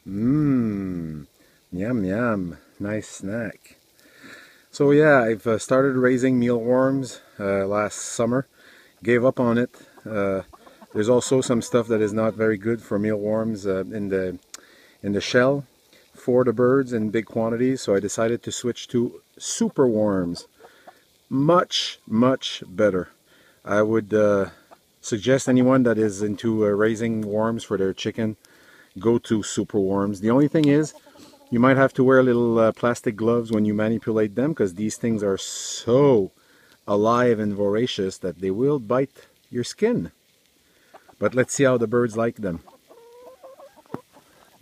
Mmm, yum yum, nice snack. So yeah, I've started raising mealworms last summer. Gave up on it. There's also some stuff that is not very good for mealworms in the shell for the birds in big quantities. So I decided to switch to superworms. Much better. I would suggest anyone that is into raising worms for their chicken, go to superworms. The only thing is, you might have to wear little plastic gloves when you manipulate them because these things are so alive and voracious that they will bite your skin. But let's see how the birds like them.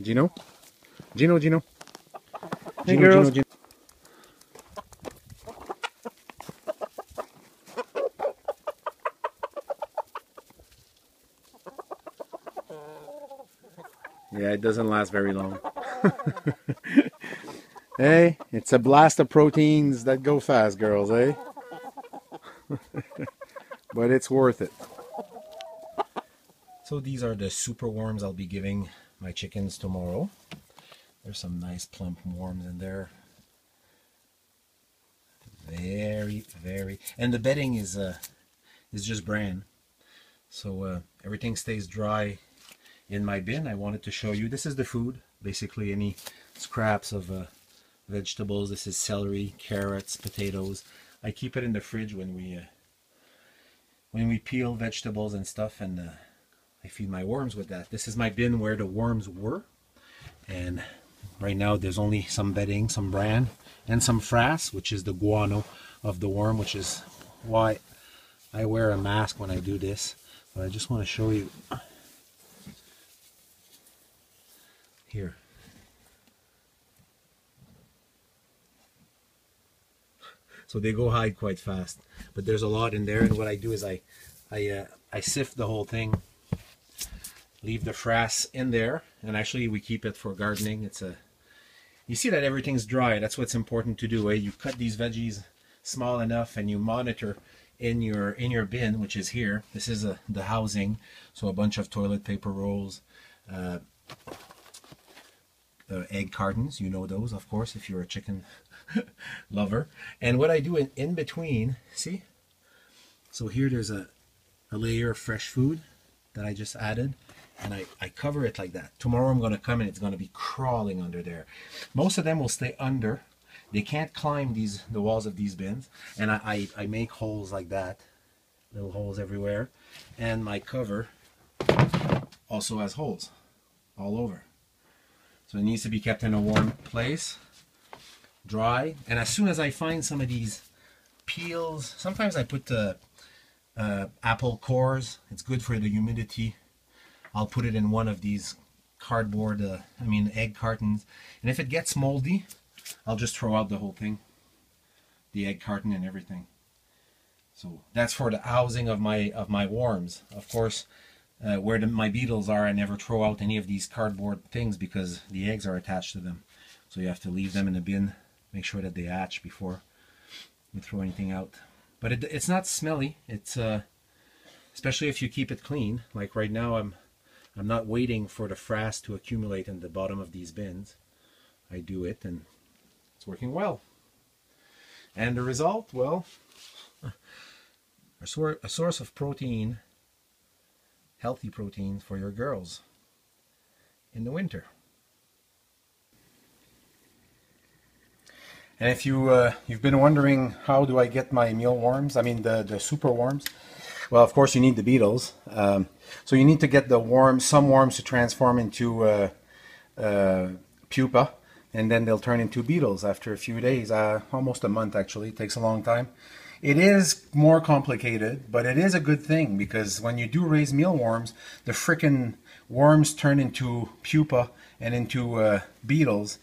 Gino? Gino, Gino. Hey, Gino, girls. Gino, Gino. Yeah, it doesn't last very long. Hey, it's a blast of proteins that go fast, girls, eh? But it's worth it. So these are the super worms I'll be giving my chickens tomorrow. There's some nice plump worms in there. Very, and the bedding is just bran. So everything stays dry in my bin. I wanted to show you. This is the food, basically any scraps of vegetables. This is celery, carrots, potatoes. I keep it in the fridge when we peel vegetables and stuff, and I feed my worms with that. This is my bin where the worms were, and right now there's only some bedding, some bran, and some frass, which is the guano of the worm, which is why I wear a mask when I do this. But I just want to show you here. So they go hide quite fast, but there's a lot in there, and what I do is I sift the whole thing, leave the frass in there, and actually we keep it for gardening. You see that everything's dry. That's what's important to do. You cut these veggies small enough, and you monitor in your bin, which is here. This is the housing, so a bunch of toilet paper rolls, egg cartons. You know those, of course, if you're a chicken lover. And what I do in between, see? So here there's a layer of fresh food that I just added, and I cover it like that. Tomorrow I'm going to come and it's going to be crawling under there. Most of them will stay under. They can't climb the walls of these bins, and I make holes like that, little holes everywhere, and my cover also has holes all over. So it needs to be kept in a warm place, dry. And as soon as I find some of these peels, sometimes I put apple cores. It's good for the humidity. I'll put it in one of these cardboard, egg cartons. And if it gets moldy, I'll just throw out the whole thing, the egg carton and everything. So that's for the housing of my worms. Of course, where my beetles are, I never throw out any of these cardboard things because the eggs are attached to them. So you have to leave them in a bin, make sure that they hatch before you throw anything out. But it's not smelly. It's especially if you keep it clean. Like right now, I'm not waiting for the frass to accumulate in the bottom of these bins. I do it, and it's working well. And the result, well, a source of protein, healthy protein for your girls in the winter. And if you've been wondering how do I get my mealworms, the super worms, well, of course you need the beetles. So you need to get some worms to transform into pupa, and then they'll turn into beetles after a few days, almost a month actually. It takes a long time. It is more complicated, but it is a good thing because when you do raise mealworms, the frickin' worms turn into pupa and into beetles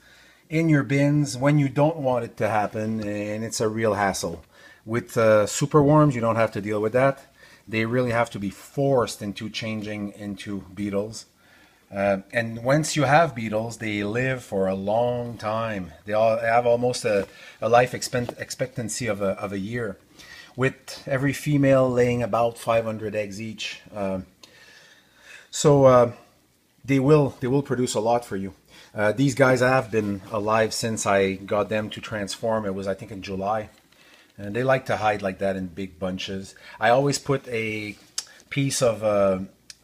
in your bins when you don't want it to happen, and it's a real hassle. With superworms, you don't have to deal with that. They really have to be forced into changing into beetles. And once you have beetles, they live for a long time. They all have almost a life expectancy of a year, with every female laying about 500 eggs each. They will produce a lot for you. These guys have been alive since I got them to transform. It was, I think, in July. And they like to hide like that in big bunches. I always put a piece of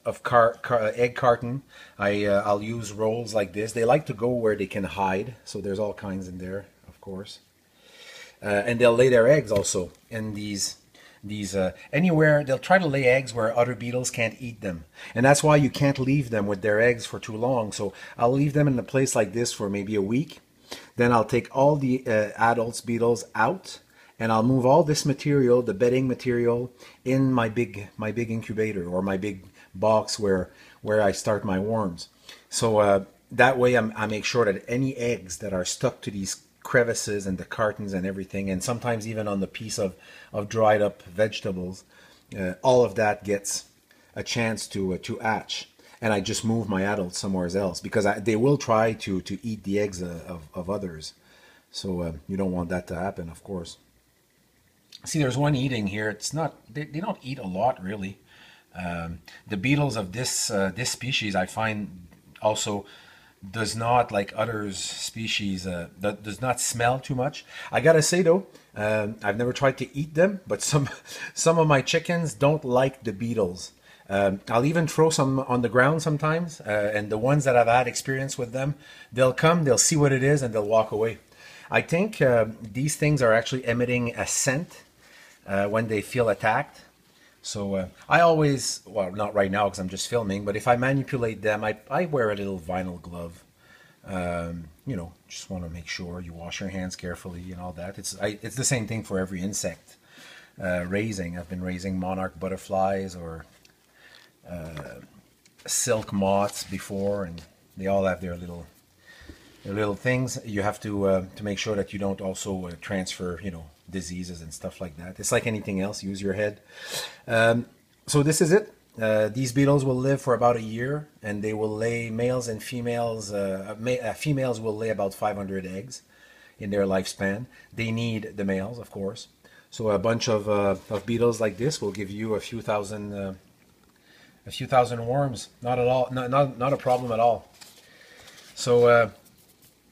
egg carton. I'll use rolls like this. They like to go where they can hide. So there's all kinds in there, of course. And they'll lay their eggs also in these anywhere. They'll try to lay eggs where other beetles can't eat them, and that's why you can't leave them with their eggs for too long. So I'll leave them in a place like this for maybe a week. Then I'll take all the adults beetles out, and I'll move all this material, the bedding material, in my big incubator, or my big box where I start my worms. So that way I make sure that any eggs that are stuck to these crevices and the cartons and everything, and sometimes even on the piece of dried up vegetables, all of that gets a chance to hatch. And I just move my adults somewhere else, because they will try to eat the eggs of others. So you don't want that to happen, of course. See, there's one eating here. It's not, they don't eat a lot, really. The beetles of this species, I find, also does not, like others species, that does not smell too much. I gotta say though, I've never tried to eat them, but some of my chickens don't like the beetles. I'll even throw some on the ground sometimes, and the ones that I've had experience with them, they'll come, they'll see what it is, and they'll walk away. I think these things are actually emitting a scent when they feel attacked. So I always, well, not right now because I'm just filming, but if I manipulate them, I wear a little vinyl glove. You know, just want to make sure you wash your hands carefully and all that. It's the same thing for every insect raising. I've been raising monarch butterflies or silk moths before, and they all have their little things. You have to make sure that you don't also transfer, you know, diseases and stuff like that. It's like anything else. Use your head. So this is it. These beetles will live for about a year, and they will lay, males and females. Females will lay about 500 eggs in their lifespan. They need the males, of course. So a bunch of beetles like this will give you a few thousand worms. Not at all. Not a problem at all. So.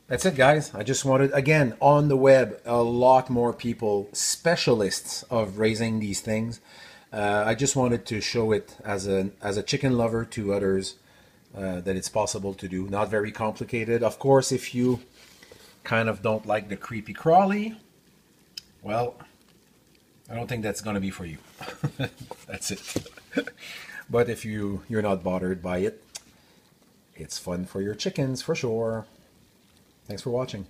That's it, guys. I just wanted, again, on the web, a lot more people, specialists of raising these things. I just wanted to show it as a chicken lover to others, that it's possible to do. Not very complicated. Of course, if you kind of don't like the creepy crawly, well, I don't think that's going to be for you. That's it. But if you're not bothered by it, it's fun for your chickens for sure. Thanks for watching.